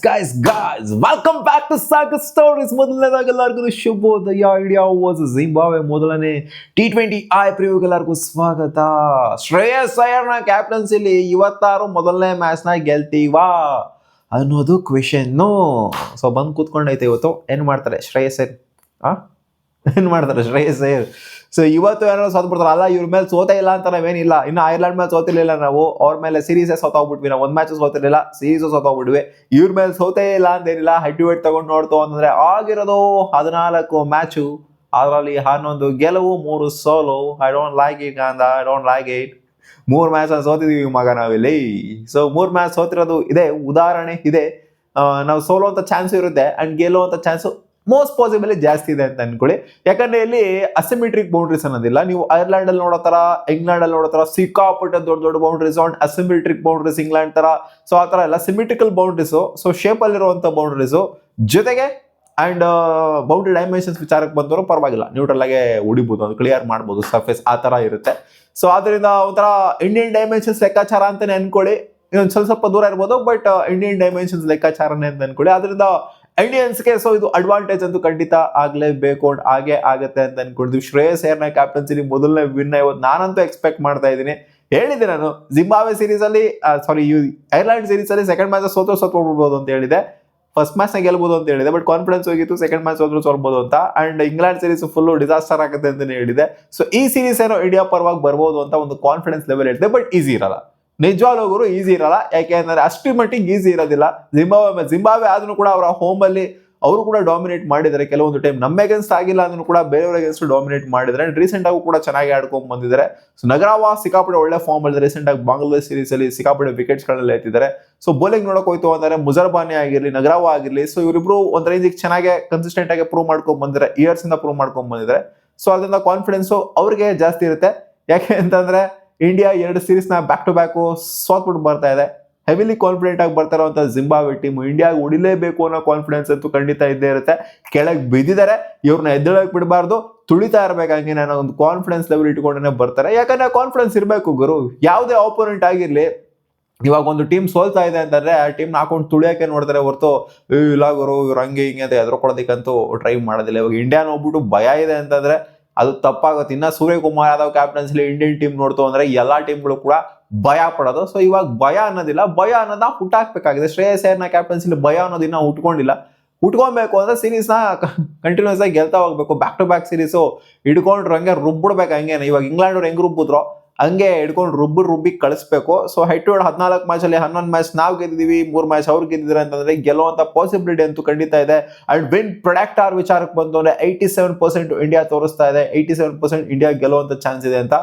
guys, welcome back to Saga Stories. ಮೊದಲನೇದಾಗಿ ಎಲ್ಲರಿಗೂ ಶುಭೋದಯ. ಇಂಡಿಯಾ ವಾಸ್ ಜಿಂಬಾಬ್ವೆ ಮೊದಲನೇ T20 ಪ್ರಿವ್ಯೂಗೆ ಎಲ್ಲರಿಗೂ ಸ್ವಾಗತ. ಶ್ರೇಯಸ್ ಅಯ್ಯರ್ನ ಕ್ಯಾಪ್ಟನ್ಸಿಲಿ ಇವತ್ತಾರು ಮೊದಲನೇ ಮ್ಯಾಚ್ನ ಗೆಲ್ತೀವಾ ಅನ್ನೋದು ಕ್ವೆಶನ್ನು. ಸೊ ಬಂದು ಕೂತ್ಕೊಂಡೈತೆ ಇವತ್ತು. ಏನು ಮಾಡ್ತಾರೆ ಶ್ರೇಯಸ್ ಅಯ್ಯರ್? ಏನು ಮಾಡ್ತಾರೆ ಶ್ರೇಯಸ್ ಅಯ್ಯರ್? ಸೊ ಇವತ್ತು ಏನಾದ್ರು ಸೋತ್ ಬಿಡ್ತಾರೆ. ಅಲ್ಲ, ಇವ್ರ ಮೇಲೆ ಸೋತೇ ಇಲ್ಲ ಅಂತ ನಾವೇನಿಲ್ಲ. ಇನ್ನು ಐರ್ಲೆಂಡ್ ಮೇಲೆ ಸೋತಿರ್ಲಿಲ್ಲ ನಾವು, ಅವ್ರ ಮೇಲೆ ಸೀರೀಸೇ ಸೋತೋಗ್ಬಿಟ್ವಿ. ನಾವು ಒಂದು ಮ್ಯಾಚ್ ಸೋತಿರ್ಲಿಲ್ಲ, ಸೀರೀಸು ಸೋತೋಗ್ಬಿಟ್ವಿ. ಇವ್ರ ಮೇಲೆ ಸೋತೇ ಇಲ್ಲ ಅಂತೇನಿಲ್ಲ. ಹೆಡ್ ಟು ಹೆಡ್ ತಗೊಂಡು ನೋಡ್ತು ಅಂತಂದ್ರೆ ಆಗಿರೋದು 14 ಮ್ಯಾಚು, ಅದರಲ್ಲಿ 11 ಗೆಲುವು 3 ಸೋಲು. ಐ ಡೋಂಟ್ ಲೈಕ್ ಇಟ್ ಅಂದ, I don't like it. 3 match ಸೋತಿದೀವಿ ಮಗ ನಾವಿಲ್ಲಿ. ಸೊ 3 ಮ್ಯಾಚ್ ಸೋತಿರೋದು ಇದೆ, ಉದಾಹರಣೆ ಇದೆ. ನಾವು ಸೋಲುವಂಥ ಚಾನ್ಸು ಇರುತ್ತೆ ಅಂಡ್ ಗೆಲ್ಲುವಂಥ ಚಾನ್ಸು ಮೋಸ್ಟ್ ಪಾಸಿಬಲಿ ಜಾಸ್ತಿ ಇದೆ ಅಂತ ಅನ್ಕೊಳ್ಳಿ. ಯಾಕಂದ್ರೆ ಇಲ್ಲಿ ಅಸಿಮೆಟ್ರಿಕ್ ಬೌಂಡ್ರೀಸ್ ಅನ್ನೋದಿಲ್ಲ. ನೀವು ಐರ್ಲೆಂಡ್ ಅಲ್ಲಿ ನೋಡೋ ತರ, ಇಂಗ್ಲೆಂಡ್ ಅಲ್ಲಿ ನೋಡೋ ತರ ಸಿಕ್ಕಾಪಟ್ಟೆ ದೊಡ್ಡ ದೊಡ್ಡ boundaries, and asymmetric boundaries England ತರ. ಸೊ ಆ ತರ ಎಲ್ಲ ಸಿಮೆಟ್ರಿಕಲ್ ಬೌಂಡ್ರೀಸ್, ಸೊ ಶೇಪ್ ಅಲ್ಲಿರುವಂತ ಬೌಂಡ್ರೀಸ್ ಜೊತೆಗೆ ಅಂಡ್ ಬೌಂಡ್ರಿ ಡೈಮೆನ್ಷನ್ಸ್ ವಿಚಾರಕ್ಕೆ ಬಂದವರು ಪರವಾಗಿಲ್ಲ, ನ್ಯೂಟ್ರಲ್ ಆಗಿ ಉಡಿಬಹುದು, ಅದು ಕ್ಲಿಯರ್ ಮಾಡಬಹುದು ಸರ್ಫೇಸ್, ಆ ತರ ಇರುತ್ತೆ. ಸೊ ಅದರಿಂದ ಒಂಥರ ಇಂಡಿಯನ್ ಡೈಮೆನ್ಷನ್ಸ್ ಲೆಕ್ಕಾಚಾರ ಅಂತಾನೆ ಅನ್ಕೊಳ್ಳಿ. ಇನ್ನೊಂದು ಸ್ವಲ್ಪ ದೂರ ಇರ್ಬೋದು, ಬಟ್ ಇಂಡಿಯನ್ ಡೈಮೆನ್ಷನ್ಸ್ ಲೆಕ್ಕಾಚಾರನೇ ಅಂತ ಅನ್ಕೊಳ್ಳಿ. ಅದರಿಂದ ಇಂಡಿಯನ್ಸ್ಗೆ ಸೊ ಇದು ಅಡ್ವಾಂಟೇಜ್ ಅಂತೂ ಖಂಡಿತ ಆಗ್ಲೇಬೇಕು, ಹಾಗೆ ಆಗತ್ತೆ ಅಂತ ಅನ್ಕೊಂಡಿದ್ವಿ. ಶ್ರೇಯಸ್ ಅಯ್ಯರ್ನ ಕ್ಯಾಪ್ಟನ್ಸಿ ಮೊದಲನೇ ವಿನ್ ಇವತ್ತು ನಾನಂತೂ ಎಕ್ಸ್ಪೆಕ್ಟ್ ಮಾಡ್ತಾ ಇದ್ದೀನಿ. ಹೇಳಿದೆ ನಾನು ಜಿಂಬಾಬ್ವೆ ಸೀರೀಸ್ ಅಲ್ಲಿ, ಐರ್ಲೆಂಡ್ ಸೀರೀಸ್ ಅಲ್ಲಿ ಸೆಕೆಂಡ್ ಮ್ಯಾಚ್ ಸೋತ್ಬಿಡ್ಬೋದು ಅಂತ ಹೇಳಿದೆ. ಫಸ್ಟ್ ಮ್ಯಾಚ್ ನ ಗೆಲ್ಬಹುದು ಅಂತ ಹೇಳಿದೆ, ಬಟ್ ಕಾನ್ಫಿಡೆನ್ಸ್ ಹೋಗಿತ್ತು ಸೆಕೆಂಡ್ ಮ್ಯಾಚ್ ಸೋಲ್ಬಹುದು ಅಂತ. And England series full disaster ಆಗುತ್ತೆ ಅಂತಾನೆ ಹೇಳಿದೆ. ಸೊ ಈ ಸೀರೀಸ್ ಏನೋ ಇಂಡಿಯಾ ಪರವಾಗಿ ಬರ್ಬೋದು ಅಂತ ಒಂದು ಕಾನ್ಫಿಡೆನ್ಸ್ ಲೆವೆಲ್ ಹೇಳಿದೆ, ಬಟ್ ಈಸಿ ಇರಲ್ಲ. ನಿಜವಾಗ್ಲೂ ಈಸಿ ಇರಲ್ಲ. ಯಾಕೆ ಅಂದ್ರೆ ಅಷ್ಟು ಮಟ್ಟಿಗೆ ಈಸಿ ಇರೋದಿಲ್ಲ. ಜಿಂಬಾಬ್ವೆ ಆದ್ರೂ ಕೂಡ ಅವರ ಹೋಮ್ ಅಲ್ಲಿ ಅವರು ಕೂಡ ಡಾಮಿನೇಟ್ ಮಾಡಿದ್ದಾರೆ. ಕೆಲವೊಂದು ಟೈಮ್ ನಮ್ಮ ಅಗೇನ್ಸ್ಟ್ ಆಗಿಲ್ಲ ಅಂದ್ರೂ ಕೂಡ ಬೇರೆಯವ್ರ ಅಗೇನ್ಸ್ಟ್ ಡಾಮಿನೇಟ್ ಮಾಡಿದ್ದಾರೆ. ರೀಸೆಂಟ್ ಆಗೂ ಕೂಡ ಚೆನ್ನಾಗಿ ಆಡ್ಕೊಂಡ್ ಬಂದಿದ್ದಾರೆ. ಸೊ ನಗರವಾ ಸಿಕ್ಕಾಪಟ್ಟೆ ಒಳ್ಳೆ ಫಾರ್ಮ್ ಅಲ್ಲಿ ರೀಸೆಂಟ್ ಆಗಿ ಬಾಂಗ್ಲಾದೇಶ್ ಸೀರೀಸ್ ಅಲ್ಲಿ ಸಿಕ್ಕಾಪಟ್ಟೆ ವಿಕೆಟ್ಸ್ ಗಳನ್ನ ಎತ್ತಿದ್ದಾರೆ. ಸೊ ಬೌಲಿಂಗ್ ನೋಡಕ್ ಹೋಯ್ತು ಅಂದ್ರೆ ಮುಜರ್ಬಾನಿ ಆಗಿರ್ಲಿ, ನಗರವಾ ಆಗಿರ್ಲಿ, ಸೊ ಇವರಿಬ್ರು ಒಂದ್ ರೇಂಜಿಗೆ ಚೆನ್ನಾಗಿ ಕನ್ಸಿಸ್ಟೆಂಟ್ ಆಗಿ ಪ್ರೂವ್ ಮಾಡ್ಕೊಂಡ್ ಬಂದಿದ್ದಾರೆ, ಇಯರ್ಸ್ ಇಂದ ಪ್ರೂವ್ ಮಾಡ್ಕೊಂಡ್ ಬಂದಿದ್ದಾರೆ. ಸೊ ಅದರಿಂದ ಕಾನ್ಫಿಡೆನ್ಸ್ ಅವ್ರಿಗೆ ಜಾಸ್ತಿ ಇರುತ್ತೆ. ಯಾಕೆ ಅಂತಂದ್ರೆ ಇಂಡಿಯಾ 2 ಸೀರೀಸ್ ನ ಬ್ಯಾಕ್ ಟು ಬ್ಯಾಕ್ ಸೋತ್ಬಿಟ್ಟು ಬರ್ತಾ ಇದೆ. ಹೆವಿಲಿ ಕಾನ್ಫಿಡೆಂಟ್ ಆಗಿ ಬರ್ತಾ ಇರುವಂತ ಜಿಂಬಾಬ್ವೆ ಟೀಮ್ ಇಂಡಿಯಾಗೆ ಉಡಿಲೇಬೇಕು ಅನ್ನೋ ಕಾನ್ಫಿಡೆನ್ಸ್ ಅಂತೂ ಖಂಡಿತ ಇದ್ದೇ ಇರುತ್ತೆ. ಕೆಳಗೆ ಬಿದ್ದಿದ್ದಾರೆ, ಇವ್ರನ್ನ ಎದ್ದೇಳಕ್ ಬಿಡಬಾರ್ದು, ತುಳಿತಾ ಇರ್ಬೇಕಂಗೆ ನಾನು ಒಂದು ಕಾನ್ಫಿಡೆನ್ಸ್ ಲೆವೆಲ್ ಇಟ್ಕೊಂಡೇ ಬರ್ತಾರೆ. ಯಾಕಂದ್ರೆ ಕಾನ್ಫಿಡೆನ್ಸ್ ಇರಬೇಕು ಗುರು. ಯಾವುದೇ ಆಪೋನೆಂಟ್ ಆಗಿರ್ಲಿ, ಇವಾಗ ಒಂದು ಟೀಮ್ ಸೋಲ್ತಾ ಇದೆ ಅಂತಂದ್ರೆ ಆ ಟೀಮ್ ಹಾಕೊಂಡು ತುಳಿಯಕ್ಕೆ ನೋಡ್ತಾರೆ ಹೊರತು ಇಲ್ಲ ಗುರು ಇವ್ರು ಹಂಗೆ ಹಿಂಗೆ ಅಂತ ಎದ್ರಕೊಡೋದಕ್ಕಂತೂ ಟ್ರೈ ಮಾಡೋದಿಲ್ಲ. ಇವಾಗ ಇಂಡಿಯಾನ ಹೋಗ್ಬಿಟ್ಟು ಭಯ ಇದೆ ಅಂತಂದ್ರೆ ಅದು ತಪ್ಪಾಗುತ್ತೆ. ಇನ್ನ Suryakumar Yadav captaincy Indian team ನೋಡ್ತು ಅಂದ್ರೆ ಎಲ್ಲಾ ಟೀಮ್ಗಳು ಕೂಡ ಭಯ ಪಡೋದು. ಸೊ ಇವಾಗ ಭಯ ಅನ್ನೋದಿಲ್ಲ, ಭಯ ಅನ್ನೋದನ್ನ ಹುಟ್ಟಾಕ್ಬೇಕಾಗಿದೆ. ಶ್ರೇಯಸ್ ಅಯ್ಯರ್ನ ಕ್ಯಾಪ್ಟನ್ಸಿಲಿ ಭಯ ಅನ್ನೋದಿನ್ನ ಹುಟ್ಕೊಂಡಿಲ್ಲ. ಹುಟ್ಕೊಬೇಕು ಅಂದ್ರೆ ಸೀರೀಸ್ ನ ಕಂಟಿನ್ಯೂಸ್ ಆಗಿ ಗೆಲ್ತಾ ಹೋಗ್ಬೇಕು. ಬ್ಯಾಕ್ ಟು ಬ್ಯಾಕ್ ಸೀರೀಸ್ ಹಿಡ್ಕೊಂಡ್ರು ಹಂಗೆ ರುಬ್ಬಿಡ್ಬೇಕು. ಹಂಗೇನೆ ಇವಾಗ ಇಂಗ್ಲೆಂಡ್ ಅವ್ರು ಹೆಂಗ್ ರುಬ್ಬಿದ್ರು ಹಂಗೆ ಹಿಡ್ಕೊಂಡು ರುಬ್ಬಿ ಕಳಿಸ್ಬೇಕು. So head to head 14 match ಅಲ್ಲಿ 11 ಮ್ಯಾಚ್ ನಾವು ಗೆದ್ದಿದೀವಿ, 3 ಮ್ಯಾಚ್ ಅವ್ರು ಗೆದ್ದಿದ್ದಾರೆ ಅಂತಂದ್ರೆ ಗೆಲ್ಲುವಂತ ಪಾಸಿಬಿಲಿಟಿ ಅಂತೂ ಖಂಡಿತ ಇದೆ. ಅಂಡ್ ವಿನ್ ಪ್ರೊಡಕ್ಟಾರ್ ವಿಚಾರಕ್ಕೆ ಬಂತು ಅಂದ್ರೆ 87% ಇಂಡಿಯಾ ತೋರಿಸ್ತಾ ಇದೆ, 87% ಇಂಡಿಯಾ ಗೆಲ್ಲುವಂತ ಚಾನ್ಸ್ ಇದೆ ಅಂತ.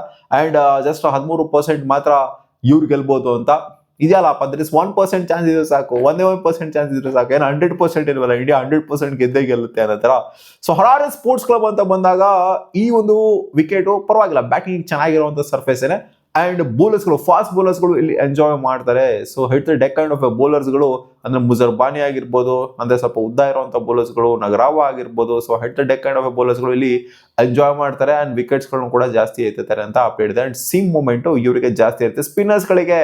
ಅಂಡ್ ಜಸ್ಟ್ 13% ಮಾತ್ರ ಇವ್ರು ಗೆಲ್ಬಹುದು ಅಂತ ಇದೆಯಲ್ಲಪ್ಪ. ಅಂದ್ರೆ 1% ಚಾನ್ಸ್ ಇದ್ರೆ ಸಾಕು, 1% ಚಾನ್ಸ್ ಇದ್ರೆ ಸಾಕು. ಏನು 100% ಇಲ್ವಲ್ಲ, ಇಂಡಿಯಾ 100% ಗೆದ್ದೇ ಗೆಲ್ಲುತ್ತೆ ಅನ್ನೋ ತರ. ಸೊ ಹರಾರೆ ಸ್ಪೋರ್ಟ್ಸ್ ಕ್ಲಬ್ ಅಂತ ಬಂದಾಗ ಈ ಒಂದು ವಿಕೆಟ್ ಪರವಾಗಿಲ್ಲ, ಬ್ಯಾಟಿಂಗ್ ಚೆನ್ನಾಗಿರುವಂತ ಸರ್ಫೇಸ್ ಏನೆ. ಅಂಡ್ ಬೌಲರ್ಸ್ಗಳು, ಫಾಸ್ಟ್ ಬೌಲರ್ಸ್ಗಳು ಇಲ್ಲಿ ಎಂಜಾಯ್ ಮಾಡ್ತಾರೆ. So head to deck kind of ಬೌಲರ್ಸ್ಗಳು ಅಂದ್ರೆ ಮುಜರ್ಬಾನಿ ಆಗಿರ್ಬೋದು, ಅಂದ್ರೆ ಸ್ವಲ್ಪ ಉದ್ದ ಇರುವಂತ ಬೌಲರ್ಸ್ಗಳು, ನಗರವಾ ಆಗಿರ್ಬೋದು. So head to deck kind of ಬೌಲರ್ಸ್ಗಳು ಇಲ್ಲಿ ಎಂಜಾಯ್ ಮಾಡ್ತಾರೆ. ಅಂಡ್ ವಿಕೆಟ್ಸ್ ಗಳನ್ನು ಕೂಡ ಜಾಸ್ತಿ ಎತ್ತುತ್ತಾರೆ ಅಂತ ಅಪ್ಡೇಟ್ ಇದೆ. ಅಂಡ್ ಸೀಮ್ ಮೂವ್ಮೆಂಟ್ ಇವರಿಗೆ ಜಾಸ್ತಿ ಇರುತ್ತೆ. ಸ್ಪಿನ್ನರ್ಸ್ ಗಳಿಗೆ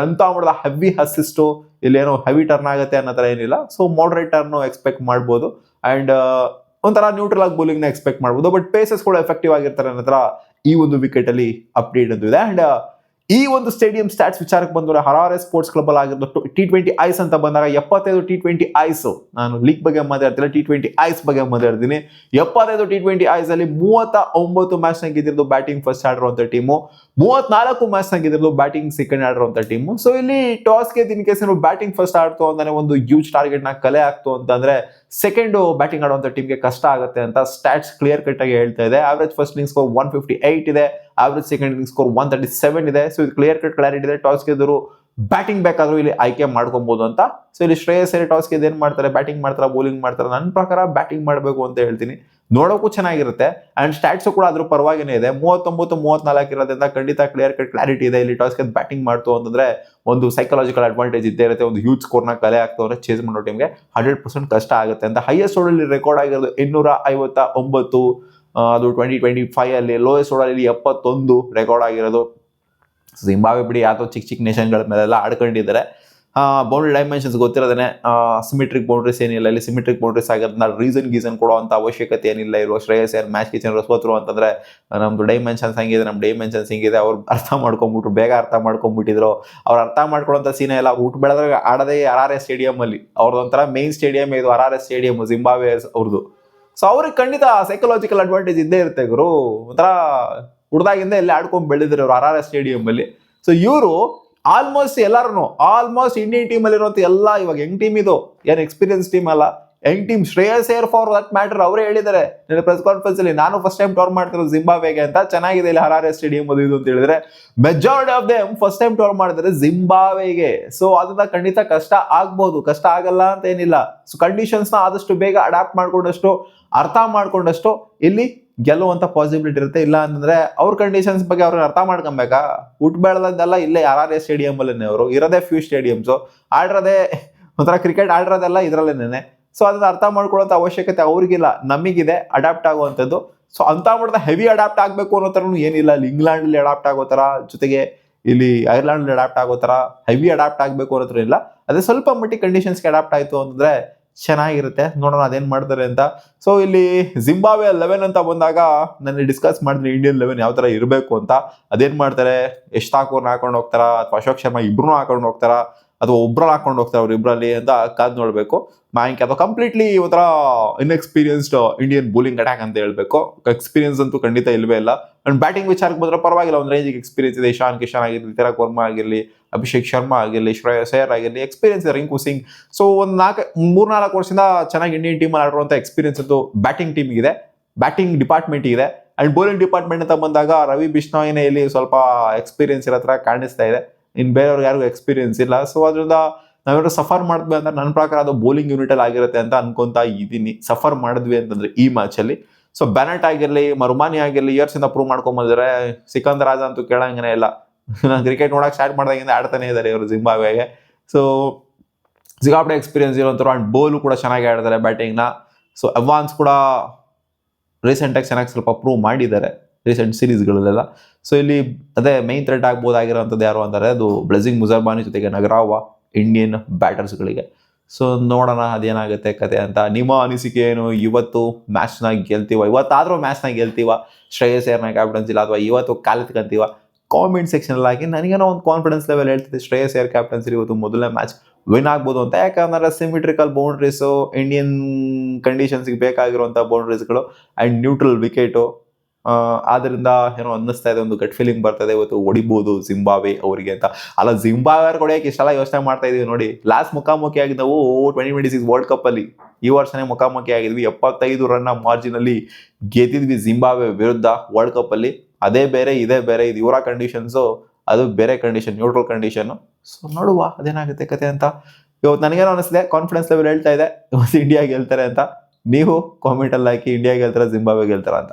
ಎಂತ ಮಾಡಿದ ಹೆವಿ ಅಸಿಸ್ಟ್, ಇಲ್ಲಿ ಏನೋ ಹೆವಿ ಟರ್ನ್ ಆಗುತ್ತೆ ಅನ್ನೋ ತರ ಏನಿಲ್ಲ. ಸೊ ಮಾಡರೇಟ್ ಟರ್ನ್ ಎಕ್ಸ್ಪೆಕ್ಟ್ ಮಾಡ್ಬೋದು. ಅಂಡ್ ಒಂಥರ ನ್ಯೂಟ್ರಲ್ ಆಗಿ ಬೌಲಿಂಗ್ ನ ಎಕ್ಸ್ಪೆಕ್ಟ್ ಮಾಡ್ಬೋದು. ಬಟ್ ಪೇಸಸ್ ಕೂಡ ಎಫೆಕ್ಟಿವ್ ಆಗಿರ್ತಾರೆ ಅನ್ನೋ ತರ ಈ ಒಂದು ವಿಕೆಟ್ ಅಲ್ಲಿ ಅಪ್ಡೇಟ್ ಅಂತ ಇದೆ. ಅಂಡ್ ಈ ಒಂದು ಸ್ಟೇಡಿಯಂ ಸ್ಟಾಟ್ಸ್ ವಿಚಾರಕ್ಕೆ ಬಂದ್ರೆ ಹರಾರೆ ಸ್ಪೋರ್ಟ್ಸ್ ಕ್ಲಬ್ ಅಲ್ಲಿ ಆಗಿರೋದು T20 ಐಸ್ ಅಂತ ಬಂದಾಗ 75 T20 ಐಸ್, ನಾನು ಲೀಗ್ ಬಗ್ಗೆ ಮಾತಾಡ್ತಿಲ್ಲ, T20 ಐಸ್ ಬಗ್ಗೆ ಮಾತಾಡ್ತೀನಿ. 75 T20 ಐಸ್ ಅಲ್ಲಿ 39 ಮ್ಯಾಚ್ ನ ಗೆದ್ದಿರೋದು ಬ್ಯಾಟಿಂಗ್ ಫಸ್ಟ್ ಆಡಿರುವಂತ ಟೀಮು, 34 ಮ್ಯಾಚ್ ನ ಗೆದ್ದಿರೋದು ಬ್ಯಾಟಿಂಗ್ ಸೆಕೆಂಡ್ ಆಡಿರುವಂತ ಟೀಮು. ಸೊ ಇಲ್ಲಿ ಟಾಸ್ ಗೆ ಇನ್ ಕೇಸ್ ಬ್ಯಾಟಿಂಗ್ ಫಸ್ಟ್ ಆಡ್ತು ಅಂದ್ರೆ ಒಂದು ಹ್ಯೂಜ್ ಟಾರ್ಗೆಟ್ ನ ಕಲೆ ಆಗ್ತು ಅಂತಂದ್ರೆ ಸೆಕೆಂಡ್ ಬ್ಯಾಟಿಂಗ್ ಆಡುವಂತ ಟೀಮ್ಗೆ ಕಷ್ಟ ಆಗುತ್ತೆ ಅಂತ ಸ್ಟಾಟ್ಸ್ ಕ್ಲಿಯರ್ ಕಟ್ ಆಗಿ ಹೇಳ್ತಾ ಇದೆ. ಆವರೇಜ್ ಫಸ್ಟ್ ಇನ್ನಿಂಗ್ ಸ್ಕೋರ್ 158 ಇದೆ, ಆವರೇಜ್ ಸೆಕೆಂಡ್ ಇನ್ನಿಂಗ್ ಸ್ಕೋರ್ 137 ಇದೆ. ಸೊ ಇದು ಕ್ಲಿಯರ್ ಕಟ್ ಕ್ಲಾರಿಟಿ ಇದೆ. ಟಾಸ್ ಗೆದ್ರು ಬ್ಯಾಟಿಂಗ್ ಬೇಕಾದ್ರೂ ಇಲ್ಲಿ ಆಯ್ಕೆ ಮಾಡ್ಕೊಬಹುದು ಅಂತ. ಸೊ ಇಲ್ಲಿ ಶ್ರೇಯಸ್ ಅಯ್ಯರ್ ಟಾಸ್ ಗೆ ಏನ್ ಮಾಡ್ತಾರೆ, ಬ್ಯಾಟಿಂಗ್ ಮಾಡ್ತಾರ ಬೌಲಿಂಗ್ ಮಾಡ್ತಾರ? ನನ್ನ ಪ್ರಕಾರ ಬ್ಯಾಟಿಂಗ್ ಮಾಡಬೇಕು ಅಂತ ಹೇಳ್ತೀನಿ. ನೋಡೋಕ್ಕೂ ಚೆನ್ನಾಗಿರುತ್ತೆ ಅಂಡ್ ಸ್ಟಾಟ್ಸ್ ಕೂಡ ಅದ್ರ ಪರವಾಗಿನೇ ಇದೆ. 39-34 ಇರೋದ್ರಿಂದ ಖಂಡಿತ ಕ್ಲಿಯರ್ ಕಟ್ ಕ್ಲಾರಿಟಿ ಇದೆ. ಇಲ್ಲಿ ಟಾಸ್ ಗೆ ಬ್ಯಾಟಿಂಗ್ ಮಾಡ್ತು ಅಂತಂದ್ರೆ ಒಂದು ಸೈಕಲಾಜಿಕಲ್ ಅಡ್ವಾಂಟೇಜ್ ಇದ್ದೇ ಇರುತ್ತೆ. ಒಂದು ಹ್ಯೂಜ್ ಸ್ಕೋರ್ ನ ಕಲೆ ಆಗ್ತವ್ರೆ ಚೇಸ್ ಮಾಡೋ ಟೀಮ್ಗೆ 100% ಕಷ್ಟ ಆಗುತ್ತೆ ಅಂತ. ಹೈಯೆಸ್ಟ್ ಓಡಲ್ಲಿ ರೆಕಾರ್ಡ್ ಆಗಿರೋದು 259, ಅದು 2025 ಅಲ್ಲಿ. ಲೋಯೆಸ್ಟ್ ಓಡಲ್ಲಿ 71 ರೆಕಾರ್ಡ್ ಆಗಿರೋದು. ಜಿಂಬಾಬ್ವೆ ಬಿಡಿ ಯಾವ್ದೋ ಚಿಕ್ಕ ನೇಷನ್ಗಳ ಮೇಲೆಲ್ಲ ಆಡ್ಕೊಂಡಿದ್ದಾರೆ. ಬೌಂಡ್ರಿ ಡೈಮೆನ್ಷನ್ಸ್ ಗೊತ್ತಿರೋದೇ, ಸಿಮಿಟ್ರಿಕ್ ಬೌಂಡ್ರೀಸ್ ಏನಿಲ್ಲ, ಇಲ್ಲಿ ಸಿಮಿಟ್ರಿಕ್ ಬೌಂಡ್ರೀಸ್ ಆಗಿರೋದ್ರಿಂದ ಗೀಸನ್ ಕೊಡುವಂಥ ಅವಶ್ಯಕತೆ ಏನಿಲ್ಲ. ಇರುವ ಶ್ರೇಯಸ್ ಅಯ್ಯರ್ ಮ್ಯಾಚ್ ಕಿಚನ್ ಸೋತರು ಅಂತಂದ್ರೆ ನಮ್ದು ಡೈಮೆನ್ಷನ್ಸ್ ಹಂಗಿದೆ, ನಮ್ಮ ಡೈಮೆನ್ಷನ್ಸ್ ಹಿಂಗಿದೆ, ಅವ್ರು ಅರ್ಥ ಮಾಡ್ಕೊಂಬಿಟ್ರು, ಬೇಗ ಅರ್ಥ ಮಾಡ್ಕೊಂಡ್ಬಿಟ್ಟಿದ್ರು. ಅವ್ರು ಅರ್ಥ ಮಾಡ್ಕೊಳ್ಳೋಂಥ ಸೀನೆ ಎಲ್ಲ ಊಟ ಬೆಳೆದಾಗ ಆಡೋದೇ RRS ಸ್ಟೇಡಿಯಮಲ್ಲಿ. ಅವ್ರದ್ದೊಂಥರ ಮೇನ್ ಸ್ಟೇಡಿಯಂ ಇದು RRS ಸ್ಟೇಡಿಯಂ, ಜಿಂಬಾಬ್ವೆ ಅವ್ರದ್ದು. ಸೊ ಅವ್ರಿಗೆ ಖಂಡಿತ ಸೈಕಲಾಜಿಕಲ್ ಅಡ್ವಾಂಟೇಜ್ ಇದ್ದೇ ಇರುತ್ತೆ ಗುರು. ಒಂಥರ ಹುಡ್ದಾಗಿಂದ ಎಲ್ಲಿ ಆಡ್ಕೊಂಡು ಬೆಳೆದಿದ್ರು ಅವ್ರು RRS ಸ್ಟೇಡಿಯಂ ಅಲ್ಲಿ. ಸೊ ಇವರು ಆಲ್ಮೋಸ್ಟ್ ಇಂಡಿಯನ್ ಟೀಮ್ ಅಲ್ಲಿ ಇರುವಂತ ಎಲ್ಲ ಇವಾಗ ಯಂಗ್ ಟೀಮ್, ಇದು ಏನು ಎಕ್ಸ್ಪೀರಿಯನ್ಸ್ ಟೀಮ್ ಅಲ್ಲ, Young team. Shreyas Iyer for that matter ಅವರೇ ಹೇಳಿದ್ದಾರೆ ಪ್ರೆಸ್ ಕಾನ್ಫರೆನ್ಸ್ ಅಲ್ಲಿ, ನಾನು ಫಸ್ಟ್ ಟೈಮ್ ಟೂರ್ ಮಾಡ್ತಿರೋದು ಜಿಂಬಾಬ್ವೆಗೆ ಅಂತ. ಚೆನ್ನಾಗಿದೆ ಇಲ್ಲಿ RRS ಸ್ಟೇಡಿಯಂ ಅದು ಇದು ಅಂತ ಹೇಳಿದ್ರೆ, majority of them first time tour ಮಾಡಿದ್ರೆ ಜಿಂಬಾಬ್ವೆಗೆ. ಸೊ ಅದನ್ನ ಖಂಡಿತ ಕಷ್ಟ ಆಗ್ಬಹುದು, ಕಷ್ಟ ಆಗಲ್ಲ ಅಂತ ಏನಿಲ್ಲ. ಸೊ ಕಂಡೀಷನ್ಸ್ ನ ಆದಷ್ಟು ಬೇಗ ಅಡಾಪ್ಟ್ ಮಾಡ್ಕೊಂಡಷ್ಟು, ಅರ್ಥ ಮಾಡ್ಕೊಂಡಷ್ಟು ಇಲ್ಲಿ ಗೆಲ್ಲುವಂತ ಪಾಸಿಬಿಲಿಟಿ ಇರುತ್ತೆ. ಇಲ್ಲ ಅಂತಂದ್ರೆ ಅವ್ರ ಕಂಡೀಷನ್ಸ್ ಬಗ್ಗೆ ಅವ್ರಿಗೆ ಅರ್ಥ ಮಾಡ್ಕೊಬೇಕಾ? ಬೆಳೆದಲ್ಲ ಇಲ್ಲೇ RRS ಸ್ಟೇಡಿಯಂ ಅಲ್ಲೇ, ಅವರು ಇರೋದೇ ಫ್ಯೂ ಸ್ಟೇಡಿಯಮ್ಸ್, ಆಡಿರೋದೇ ಒಂಥರ ಕ್ರಿಕೆಟ್ ಆಡಿರೋದೆಲ್ಲ ಇದ್ರಲ್ಲೇನೆ. ಸೊ ಅದನ್ನ ಅರ್ಥ ಮಾಡ್ಕೊಳ್ಳೋಂಥ ಅವಶ್ಯಕತೆ ಅವ್ರಿಗಿಲ್ಲ, ನಮಗಿದೆ ಅಡಾಪ್ಟ್ ಆಗುವಂಥದ್ದು. ಸೊ ಅಂತ ಮಾಡಿದ ಹೆವಿ ಅಡಾಪ್ಟ್ ಆಗಬೇಕು ಅನ್ನೋ ಥರನೂ ಏನಿಲ್ಲ. ಇಲ್ಲಿ ಇಂಗ್ಲೆಂಡಲ್ಲಿ ಅಡಾಪ್ಟ್ ಆಗೋ ಥರ, ಜೊತೆಗೆ ಇಲ್ಲಿ ಐರ್ಲೆಂಡ್ ಅಡಾಪ್ಟ್ ಆಗೋ ಥರ ಹೆವಿ ಅಡಾಪ್ಟ್ ಆಗಬೇಕು ಅನ್ನೋ ಥರ ಇಲ್ಲ. ಅದೇ ಸ್ವಲ್ಪ ಮಟ್ಟಿಗೆ ಕಂಡೀಷನ್ಸ್ಗೆ ಅಡಾಪ್ಟ್ ಆಯಿತು ಅಂತಂದ್ರೆ ಚೆನ್ನಾಗಿರುತ್ತೆ. ನೋಡೋಣ ಅದೇನ್ ಮಾಡ್ತಾರೆ ಅಂತ. ಸೊ ಇಲ್ಲಿ ಜಿಂಬಾಬ್ವೆ 11 ಅಂತ ಬಂದಾಗ ನಾನು ಡಿಸ್ಕಸ್ ಮಾಡಿದ್ರೆ ಇಂಡಿಯನ್ 11 ಯಾವ ತರ ಇರಬೇಕು ಅಂತ. ಅದೇನ್ ಮಾಡ್ತಾರೆ, ಯಶ್ ಠಾಕೂರ್ನ ಹಾಕೊಂಡು ಹೋಗ್ತಾರ ಅಥವಾ ಅಶೋಕ್ ಶರ್ಮಾ ಇಬ್ರು ಹಾಕೊಂಡು ಹೋಗ್ತಾರ ಅಥವಾ ಒಬ್ರಲ್ಲಿ ಹಾಕೊಂಡು ಹೋಗ್ತಾರೆ ಅವ್ರ ಇಬ್ರಲ್ಲಿ ಅಂತ ಕಾದ್ ನೋಡ್ಬೇಕು. ಮ್ಯಾಂಕ್ ಅಥವಾ ಕಂಪ್ಲೀಟ್ಲಿ ಒಂಥರ ಇನ್ಎಕ್ಸ್ಪೀರಿಯನ್ಸ್ಡ್ ಇಂಡಿಯನ್ ಬೌಲಿಂಗ್ ಅಟ್ಯಾಕ್ ಅಂತ ಹೇಳ್ಬೇಕು. ಎಕ್ಸ್ಪೀರಿಯನ್ಸ್ ಅಂತೂ ಖಂಡಿತ ಇಲ್ವೇ ಇಲ್ಲ. ಅಂಡ್ ಬ್ಯಾಟಿಂಗ್ ವಿಚಾರಕ್ಕೆ ಬಂದ್ರೆ ಪರವಾಗಿಲ್ಲ, ಒಂದು ರೇಂಜಿಗೆ ಎಕ್ಸ್ಪೀರಿಯನ್ಸ್ ಇದೆ. ಇಶಾನ್ ಕಿಶನ್ ಆಗಿರಲಿ, ತಿಲಕ್ ವರ್ಮಾ ಆಗಿರಲಿ, ಅಭಿಷೇಕ್ ಶರ್ಮಾ ಆಗಿರಲಿ, ಶ್ರೇಯಸ್ ಅಯ್ಯರ್ ಆಗಿರಲಿ, ಎಕ್ಸ್ಪೀರಿಯನ್ಸ್ ಇದೆ. ರಿಂಕು ಸಿಂಗ್. ಸೊ ಒಂದು 3-4 ವರ್ಷದಿಂದ ಚೆನ್ನಾಗಿ ಇಂಡಿಯನ್ ಟೀಮ್ ಅಲ್ಲಿ ಆಡಿರುವಂಥ ಎಕ್ಸ್ಪೀರಿಯನ್ಸ್ ಅಂತೂ ಬ್ಯಾಟಿಂಗ್ ಟೀಮ್ ಇದೆ, ಬ್ಯಾಟಿಂಗ್ ಡಿಪಾರ್ಟ್ಮೆಂಟ್ ಇದೆ. ಅಂಡ್ ಬೌಲಿಂಗ್ ಡಿಪಾರ್ಟ್ಮೆಂಟ್ ಅಂತ ಬಂದಾಗ ರವಿ ಬಿಷ್ಣೋಯ್ನೇ ಇಲ್ಲಿ ಸ್ವಲ್ಪ ಎಕ್ಸ್ಪೀರಿಯನ್ಸ್ ಇರೋ ಹತ್ರ ಕಾಣಿಸ್ತಾ ಇದೆ. ಇನ್ನು ಬೇರೆಯವ್ರಿಗೆ ಯಾರಿಗೂ ಎಕ್ಸ್ಪೀರಿಯನ್ಸ್ ಇಲ್ಲ. ಸೊ ಅದರಿಂದ ನಾವೇನಾದ್ರು ಸಫರ್ ಮಾಡಿದ್ವಿ ಅಂತ ನನ್ನ ಪ್ರಕಾರ ಅದು ಬೌಲಿಂಗ್ ಯೂನಿಟ್ ಅಲ್ಲಿ ಆಗಿರುತ್ತೆ ಅಂತ ಅನ್ಕೊಂತ ಇದ್ದೀನಿ. ಸಫರ್ ಮಾಡಿದ್ವಿ ಅಂತಂದ್ರೆ ಈ ಮ್ಯಾಚ್ ಅಲ್ಲಿ. ಸೊ ಬೆನೆಟ್ ಆಗಿರ್ಲಿ, ಮರುಮಾನಿ ಆಗಿರ್ಲಿ, ಇಯರ್ಸ್ ಇಂದ ಪ್ರೂವ್ ಮಾಡ್ಕೊಂಬಂದ್ರೆ, ಸಿಕಂದರ್ ರಾಜ ಅಂತೂ ಕೇಳಂಗನೇ ಇಲ್ಲ. ನಾನು ಕ್ರಿಕೆಟ್ ನೋಡಕ್ ಸ್ಟಾರ್ಟ್ ಮಾಡಿದಾಗಿಂದ ಆಡ್ತಾನೆ ಇದ್ದಾರೆ ಇವರು ಜಿಂಬಾಬ್ವೆಗೆ. ಸೊ ಸಿಕ್ಕಾಪಟ್ಟೆ ಎಕ್ಸ್ಪೀರಿಯನ್ಸ್ ಇರೋಂಥವ್ರು. ಅಂಡ್ ಬೌಲು ಕೂಡ ಚೆನ್ನಾಗಿ ಆಡಿದ್ದಾರೆ ಬ್ಯಾಟಿಂಗ್ನ. ಸೊ ಅವಾನ್ಸ್ ಕೂಡ ರೀಸೆಂಟಾಗಿ ಚೆನ್ನಾಗಿ ಸ್ವಲ್ಪ ಪ್ರೂವ್ ಮಾಡಿದ್ದಾರೆ ರೀಸೆಂಟ್ ಸೀರೀಸ್ಗಳಲ್ಲೆಲ್ಲ. ಸೊ ಇಲ್ಲಿ ಅದೇ ಮೈನ್ ಥ್ರೆಟ್ ಆಗ್ಬೋದಾಗಿರೋಂಥದ್ದು ಯಾರು ಅಂತಾರೆ, ಅದು ಬ್ಲೆಸಿಂಗ್ ಮುಜರ್ಬಾನಿ ಜೊತೆಗೆ ನಗರಾವ ಇಂಡಿಯನ್ ಬ್ಯಾಟರ್ಸ್ಗಳಿಗೆ. ಸೊ ನೋಡೋಣ ಅದೇನಾಗುತ್ತೆ ಕತೆ ಅಂತ. ನಿಮ್ಮ ಅನಿಸಿಕೆ ಏನು? ಇವತ್ತು ಮ್ಯಾಚ್ನ ಗೆಲ್ತೀವ, ಇವತ್ತಾದ್ರೂ ಮ್ಯಾಚ್ನ ಗೆಲ್ತೀವ, ಶ್ರೇಯಸ್ ಅಯ್ಯರ್ನ ಕ್ಯಾಪ್ಟನ್ಸಿ ಇಲ್ಲ, ಅಥವಾ ಇವತ್ತು ಕಾಲೆತ್ಕಂತೀವ? ಕಾಮೆಂಟ್ ಸೆಕ್ಷನ್ ಅಲ್ಲಿ ಹಾಕಿ. ನನಗೇನೋ ಒಂದು ಕಾನ್ಫಿಡೆನ್ಸ್ ಲೆವೆಲ್ ಹೇಳ್ತಿದೆ ಶ್ರೇಯಸ್ ಅಯ್ಯರ್ ಕ್ಯಾಪ್ಟನ್ಸಿ ಇವತ್ತು ಮೊದಲನೇ ಮ್ಯಾಚ್ ವಿನ್ ಆಗ್ಬೋದು ಅಂತ. ಯಾಕಂದ್ರೆ ಸಿಮಿಟ್ರಿಕಲ್ ಬೌಂಡ್ರೀಸು, ಇಂಡಿಯನ್ ಕಂಡೀಷನ್ಸ್ಗೆ ಬೇಕಾಗಿರುವಂಥ ಬೌಂಡ್ರೀಸ್ಗಳು ಆ್ಯಂಡ್ ನ್ಯೂಟ್ರಲ್ ವಿಕೆಟು, ಆದ್ರಿಂದ ಏನೋ ಅನ್ನಿಸ್ತಾ ಇದೆ, ಒಂದು ಗಟ್ ಫೀಲಿಂಗ್ ಬರ್ತದೆ ಇವತ್ತು ಹೊಡಿಬೋದು ಜಿಂಬಾಬ್ವೆ ಅವರಿಗೆ ಅಂತ. ಅಲ್ಲ, ಜಿಂಬಾಬ್ವೆ ಹೊಡೆಯೋಕೆ ಇಷ್ಟೆಲ್ಲ ಯೋಚನೆ ಮಾಡ್ತಾ ಇದೀವಿ ನೋಡಿ. ಲಾಸ್ಟ್ ಮುಖಾಮುಖಿ ಆಗಿದ್ದು ನಾವು 2026 ವರ್ಲ್ಡ್ ಕಪ್ ಅಲ್ಲಿ. ಈ ವರ್ಷನೇ ಮುಖಾಮುಖಿ ಆಗಿದ್ವಿ, 75 ರನ್ನ ಮಾರ್ಜಿನ್ ಅಲ್ಲಿ ಗೆದ್ದಿದ್ವಿ ಜಿಂಬಾಬ್ವೆ ವಿರುದ್ಧ ವರ್ಲ್ಡ್ ಕಪ್ ಅಲ್ಲಿ. ಅದೇ ಬೇರೆ ಇದೇ ಬೇರೆ, ಇದು ಇವರ ಕಂಡೀಷನ್ಸು, ಅದು ಬೇರೆ ಕಂಡೀಷನ್, ನ್ಯೂಟ್ರಲ್ ಕಂಡೀಷನ್. ಸೊ ನೋಡುವ ಅದೇನಾಗುತ್ತೆ ಕತೆ ಅಂತ. ಇವತ್ತು ನನಗೇನೋ ಅನಿಸ್ದೆ, ಕಾನ್ಫಿಡೆನ್ಸ್ ಲೆವೆಲ್ ಹೇಳ್ತಾ ಇದೆ ಇವತ್ತು ಇಂಡಿಯಾ ಗೆಲ್ತಾರೆ ಅಂತ. ನೀವು ಕಾಮೆಂಟ್ ಅಲ್ಲಿ ಹಾಕಿ, ಇಂಡಿಯಾ ಗೆಲ್ತಾರೆ ಜಿಂಬಾಬ್ವೆ ಗೆಲ್ತಾರ ಅಂತ.